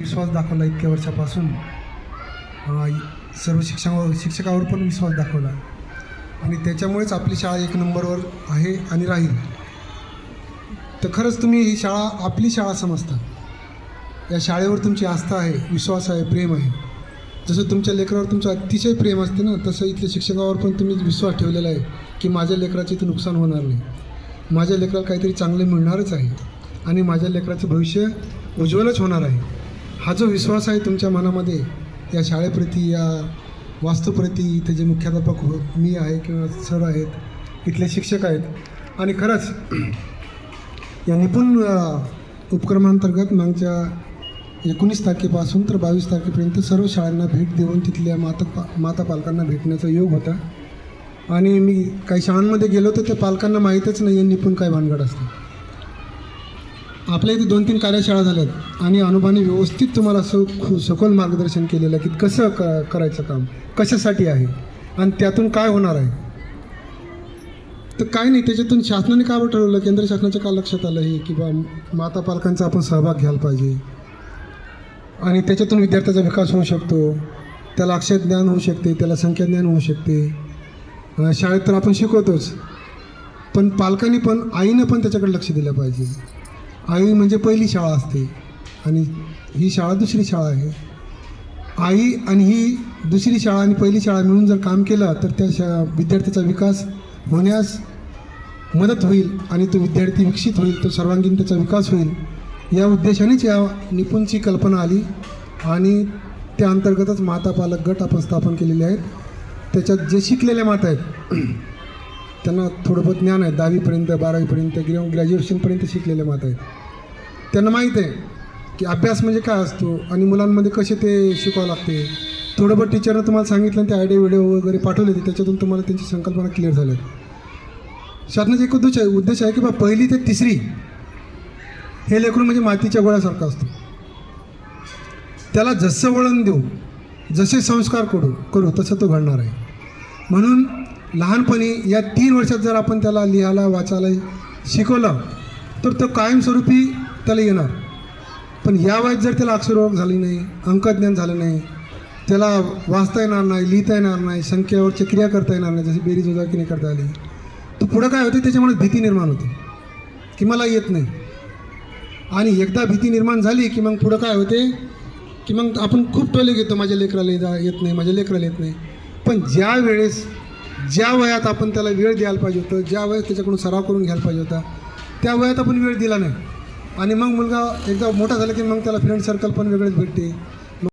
विश्वास दाखवला इतक्या वर्षापासून. सर्व शिक्षकावर पण विश्वास दाखवला आणि त्याच्यामुळेच आपली शाळा एक नंबरवर आहे आणि राहील. तर खरंच तुम्ही ही शाळा आपली शाळा समजता. या शाळेवर तुमची आस्था आहे, विश्वास आहे, प्रेम आहे. जसं तुमच्या लेकरावर तुमचं अतिशय प्रेम असते ना, तसं इथल्या शिक्षकावर पण तुम्ही विश्वास ठेवलेला आहे की माझ्या लेकराचं इथं नुकसान होणार नाही, माझ्या लेकराला काहीतरी चांगले मिळणारच आहे आणि माझ्या लेकराचं भविष्य उज्ज्वलच होणार आहे. हा जो विश्वास आहे तुमच्या मनामध्ये या शाळेप्रती, या वास्तूप्रती, इथे जे मुख्याध्यापक मी आहे किंवा सर आहेत, इथले शिक्षक आहेत. आणि खरंच या निपुण उपक्रमांतर्गत मागच्या 19 तारखेपासून तर 22 तारखेपर्यंत सर्व शाळांना भेट देऊन तिथल्या माता पालकांना भेटण्याचा योग होता. आणि मी काही शाळांमध्ये गेलो तर त्या पालकांना माहीतच नाही आहे निपुण काय भानगड असते. आपल्या इथे 2-3 कार्यशाळा झाल्यात आणि अनुभवाने व्यवस्थित तुम्हाला सखोल मार्गदर्शन केलेलं आहे की कसं करायचं काम, कशासाठी आहे आणि त्यातून काय होणार आहे. तर काय नाही, त्याच्यातून शासनाने का ठरवलं, केंद्र शासनाच्या का लक्षात आलं हे की बा माता पालकांचा आपण सहभाग घ्यायला पाहिजे आणि त्याच्यातून विद्यार्थ्याचा विकास होऊ शकतो, त्याला अक्षर ज्ञान होऊ शकते, त्याला संख्या ज्ञान होऊ शकते. शाळेत तर आपण शिकवतोच, पण पालकांनी पण, आईनं पण त्याच्याकडे लक्ष दिलं पाहिजे. आई म्हणजे पहिली शाळा असते आणि ही शाळा दुसरी शाळा आहे. आई आणि ही दुसरी शाळा आणि पहिली शाळा मिळून जर काम केलं तर त्या विद्यार्थ्याचा विकास होण्यास मदत होईल आणि तो विद्यार्थी विकसित होईल, तो सर्वांगीण त्याचा विकास होईल. या उद्देशानेच या निपुणची कल्पना आली आणि त्या अंतर्गतच माता पालक गट आपण स्थापन केलेले आहेत. त्याच्यात जे शिकलेल्या माता आहेत त्यांना थोडं बहुत ज्ञान आहे, 10वीपर्यंत 12वीपर्यंत किंवा ग्रॅज्युएशनपर्यंत शिकलेल्या माता आहेत. त्यांना माहीत आहे की अभ्यास म्हणजे काय असतो आणि मुलांमध्ये कसे ते शिकावं लागते. थोडं बहुत टीचरनं तुम्हाला सांगितलं, ते आयडिया व्हिडिओ वगैरे पाठवले, त्याच्यातून तुम्हाला त्यांची संकल्पना क्लिअर झाल्या. शासनाचा एक उद्देश आहे की बा 1ली ते 3री हे लेकरू म्हणजे मातीच्या गोळ्यासारखं असतं. त्याला जसं वळण देऊ, जसे संस्कार करू तसं तो घडणार आहे. म्हणून लहानपणी या 3 वर्षात जर आपण त्याला लिहायला वाचायला शिकवलं तर तो कायमस्वरूपी त्याला येणार. पण या वयात जर त्याला अक्षर ओळख झाली नाही, अंकज्ञान झालं नाही, त्याला वाचता येणार नाही, लिहिता येणार नाही, संख्येवरची क्रिया करता येणार नाही, जशी बेरीज वजाबाकी नाही करता आली, तर पुढं काय होते, त्याच्यामुळे भीती निर्माण होते की मला येत नाही. आणि एकदा भीती निर्माण झाली की मग पुढं काय होते की मग आपण खूप टोले घेतो, माझ्या लेकराला येत नाही, माझ्या लेकराला येत नाही. पण ज्या वयात आपण त्याला वेळ द्यायला पाहिजे होतं, ज्या वयात त्याच्याकडून सराव करून घ्यायला पाहिजे होता, त्या वयात आपण वेळ दिला नाही. आणि मग मुलगा एकदा मोठा झाला की मग त्याला फ्रेंड सर्कल पण वेगळेच भेटते,